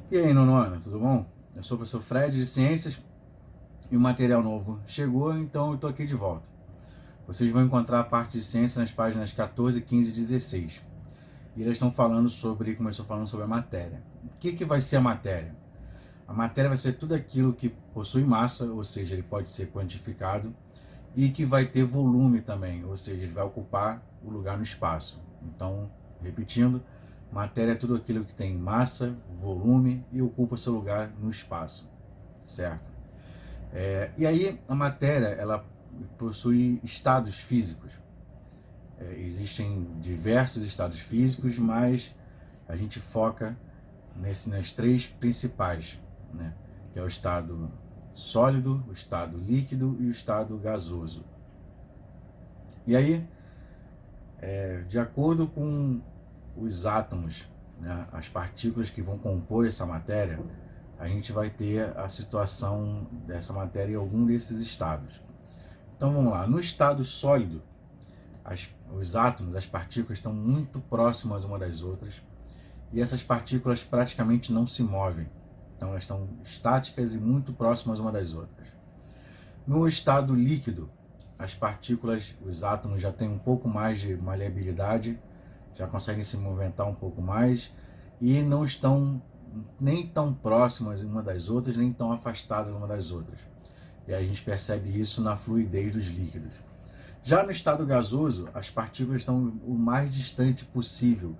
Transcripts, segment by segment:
E aí, nono ano, tudo bom? Eu sou o professor Fred de Ciências e o material novo chegou, então eu estou aqui de volta. Vocês vão encontrar a parte de ciência nas páginas 14, 15 e 16. E eles estão falando sobre, começou falando sobre a matéria. O que vai ser a matéria? A matéria vai ser tudo aquilo que possui massa, ou seja, ele pode ser quantificado, e que vai ter volume também, ou seja, ele vai ocupar o lugar no espaço. Então, repetindo, matéria é tudo aquilo que tem massa, volume e ocupa seu lugar no espaço, certo? E aí a matéria ela possui estados físicos. Existem diversos estados físicos, mas a gente foca nas três principais, né? Que é o estado sólido, o estado líquido e o estado gasoso. E aí, de acordo com os átomos, né, as partículas que vão compor essa matéria, a gente vai ter a situação dessa matéria em algum desses estados. Então vamos lá, no estado sólido, os átomos, as partículas estão muito próximas uma das outras e essas partículas praticamente não se movem. Então elas estão estáticas e muito próximas uma das outras. No estado líquido, as partículas, os átomos já têm um pouco mais de maleabilidade, já conseguem se movimentar um pouco mais e não estão nem tão próximas uma das outras, nem tão afastadas uma das outras. E a gente percebe isso na fluidez dos líquidos. Já no estado gasoso, as partículas estão o mais distante possível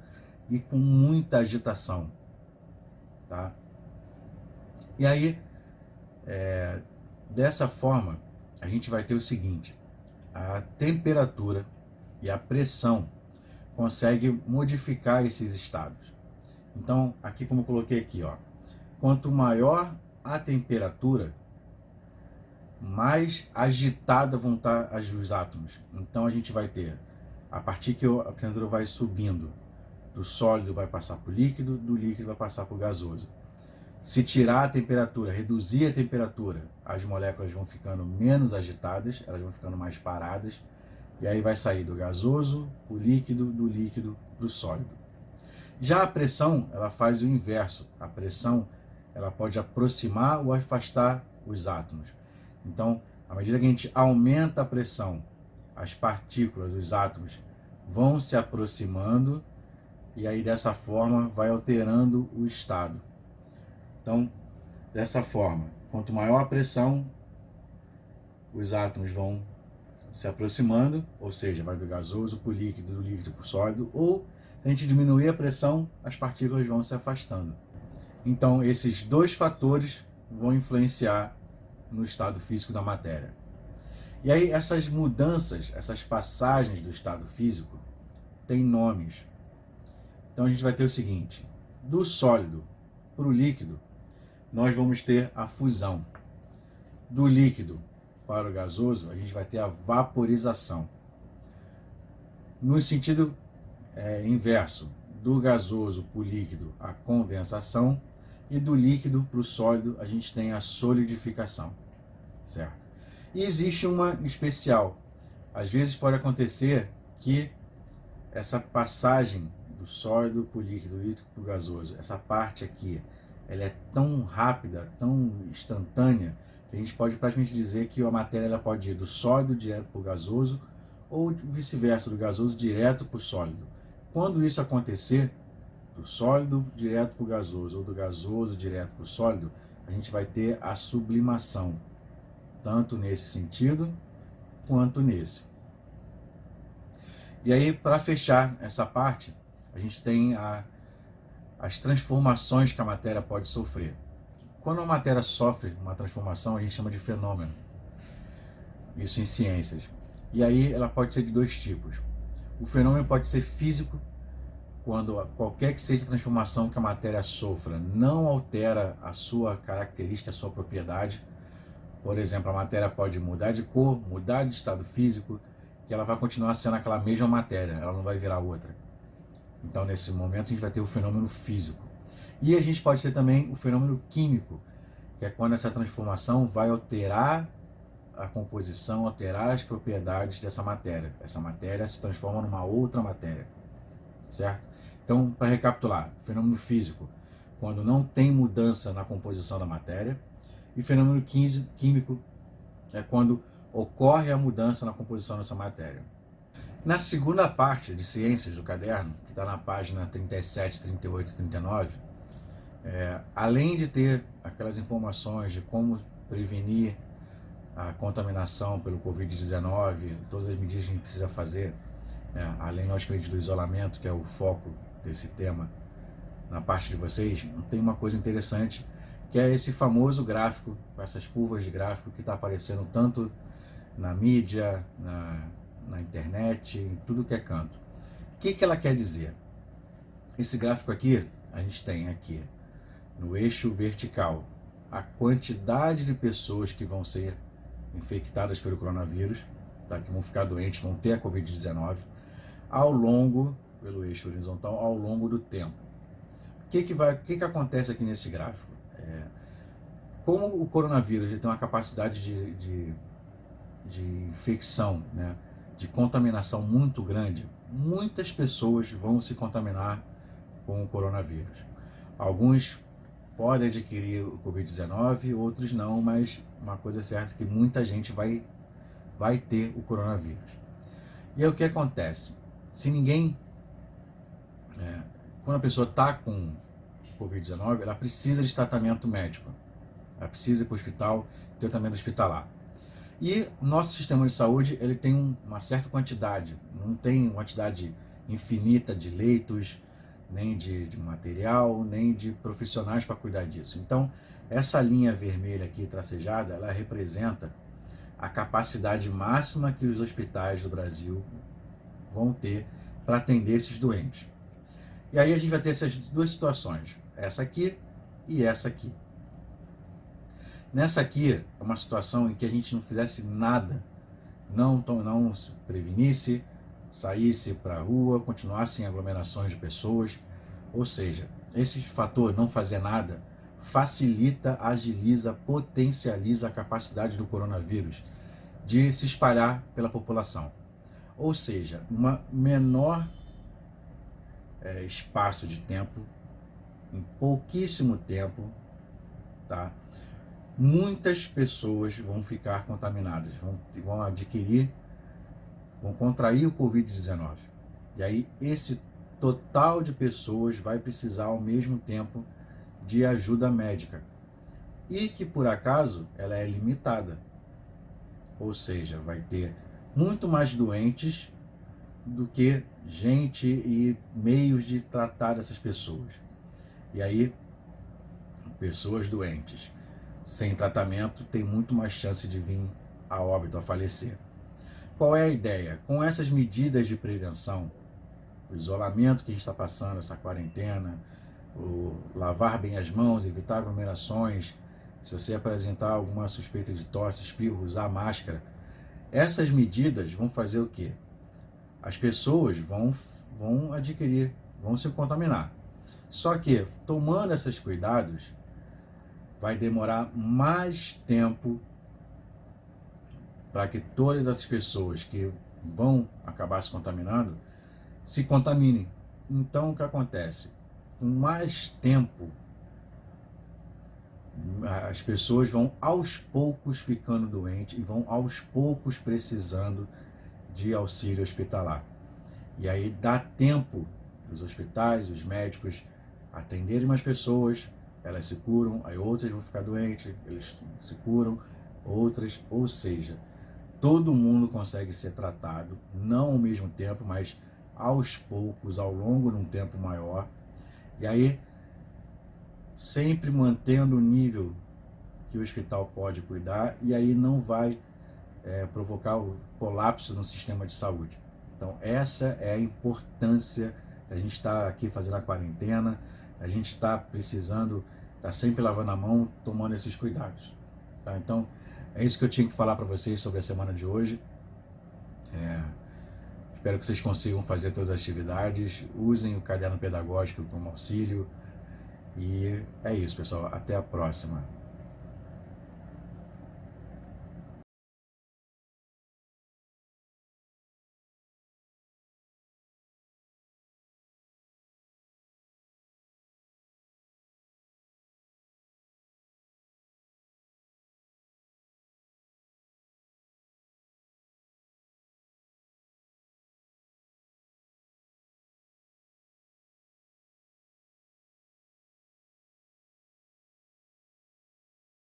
e com muita agitação. Tá? E aí, dessa forma, a gente vai ter o seguinte: a temperatura e a pressão conseguem modificar esses estados. Então, aqui como eu coloquei aqui, ó, quanto maior a temperatura, mais agitada vão estar os átomos. Então a gente vai ter, a partir que a temperatura vai subindo, do sólido vai passar para o líquido, do líquido vai passar para o gasoso. Se tirar a temperatura, reduzir a temperatura, as moléculas vão ficando menos agitadas, elas vão ficando mais paradas, e aí vai sair do gasoso, o líquido, do líquido para o sólido. Já a pressão, ela faz o inverso. A pressão, ela pode aproximar ou afastar os átomos. Então, à medida que a gente aumenta a pressão, as partículas, os átomos, vão se aproximando e aí dessa forma vai alterando o estado. Então, dessa forma, quanto maior a pressão, os átomos vão se aproximando, ou seja, vai do gasoso para o líquido, do líquido para o sólido, ou se a gente diminuir a pressão, as partículas vão se afastando. Então, esses dois fatores vão influenciar no estado físico da matéria. E aí, essas mudanças, essas passagens do estado físico, têm nomes. Então, a gente vai ter o seguinte: do sólido para o líquido, nós vamos ter a fusão. Do líquido para o gasoso, a gente vai ter a vaporização. No sentido inverso, do gasoso para o líquido, a condensação, e do líquido para o sólido, a gente tem a solidificação, certo? E existe uma especial. Às vezes pode acontecer que essa passagem do sólido para o líquido, do líquido para o gasoso, essa parte aqui, ela é tão rápida, tão instantânea, que a gente pode praticamente dizer que a matéria ela pode ir do sólido direto para o gasoso ou vice-versa, do gasoso direto para o sólido. Quando isso acontecer, do sólido direto para o gasoso ou do gasoso direto para o sólido, a gente vai ter a sublimação, tanto nesse sentido quanto nesse. E aí, para fechar essa parte, a gente tem as transformações que a matéria pode sofrer. Quando a matéria sofre uma transformação, a gente chama de fenômeno. Isso em ciências. E aí ela pode ser de dois tipos. O fenômeno pode ser físico, quando qualquer que seja a transformação que a matéria sofra não altera a sua característica, a sua propriedade. Por exemplo, a matéria pode mudar de cor, mudar de estado físico, que ela vai continuar sendo aquela mesma matéria, ela não vai virar outra. Então, nesse momento, a gente vai ter o fenômeno físico. E a gente pode ter também o fenômeno químico, que é quando essa transformação vai alterar a composição, alterar as propriedades dessa matéria. Essa matéria se transforma numa outra matéria, certo? Então, para recapitular, fenômeno físico, quando não tem mudança na composição da matéria, e fenômeno químico é quando ocorre a mudança na composição dessa matéria. Na segunda parte de Ciências do caderno, que está na página 37, 38 e 39, além de ter aquelas informações de como prevenir a contaminação pelo Covid-19, todas as medidas que a gente precisa fazer, além, logicamente, do isolamento, que é o foco desse tema na parte de vocês, tem uma coisa interessante, que é esse famoso gráfico, essas curvas de gráfico que está aparecendo tanto na mídia, na internet, em tudo que é canto. O que ela quer dizer? Esse gráfico aqui, a gente tem aqui, no eixo vertical, a quantidade de pessoas que vão ser infectadas pelo coronavírus, tá? Que vão ficar doentes, vão ter a Covid-19, ao longo, pelo eixo horizontal, ao longo do tempo. O que acontece aqui nesse gráfico? Como o coronavírus ele tem uma capacidade de infecção, né, de contaminação muito grande, muitas pessoas vão se contaminar com o coronavírus. Alguns podem adquirir o Covid-19, outros não, mas uma coisa é certa que muita gente vai ter o coronavírus. E aí o que acontece? Se ninguém... quando a pessoa está com Covid-19, ela precisa de tratamento médico. Ela precisa ir para o hospital, tratamento hospitalar. E nosso sistema de saúde ele tem uma certa quantidade, não tem uma quantidade infinita de leitos, nem de material, nem de profissionais para cuidar disso. Então, essa linha vermelha aqui tracejada, ela representa a capacidade máxima que os hospitais do Brasil vão ter para atender esses doentes. E aí a gente vai ter essas duas situações, essa aqui e essa aqui. Nessa aqui é uma situação em que a gente não fizesse nada, não se prevenisse, saísse para a rua, continuasse em aglomerações de pessoas, ou seja, esse fator não fazer nada facilita, agiliza, potencializa a capacidade do coronavírus de se espalhar pela população. Ou seja, uma menor espaço de tempo, em pouquíssimo tempo, tá? Muitas pessoas vão ficar contaminadas, vão contrair o Covid-19. E aí esse total de pessoas vai precisar ao mesmo tempo de ajuda médica. E que por acaso ela é limitada. Ou seja, vai ter muito mais doentes do que gente e meios de tratar essas pessoas. E aí, pessoas doentes sem tratamento tem muito mais chance de vir a óbito, a falecer. Qual é a ideia? Com essas medidas de prevenção, o isolamento que a gente está passando, essa quarentena, o lavar bem as mãos, evitar aglomerações, se você apresentar alguma suspeita de tosse, espirro, usar máscara, essas medidas vão fazer o quê? As pessoas vão adquirir, vão se contaminar. Só que, tomando esses cuidados, vai demorar mais tempo para que todas as pessoas que vão acabar se contaminando, se contaminem. Então, o que acontece? Com mais tempo, as pessoas vão aos poucos ficando doentes e vão aos poucos precisando de auxílio hospitalar. E aí dá tempo dos hospitais, os médicos atenderem mais pessoas, elas se curam, aí outras vão ficar doentes, eles se curam, outras, ou seja, todo mundo consegue ser tratado, não ao mesmo tempo, mas aos poucos, ao longo de um tempo maior, e aí sempre mantendo o nível que o hospital pode cuidar, e aí não vai provocar o colapso no sistema de saúde. Então essa é a importância da gente estar aqui fazendo a quarentena, a gente está precisando estar sempre lavando a mão, tomando esses cuidados. Tá? Então é isso que eu tinha que falar para vocês sobre a semana de hoje. Espero que vocês consigam fazer todas as atividades, usem o caderno pedagógico como auxílio. E é isso, pessoal. Até a próxima.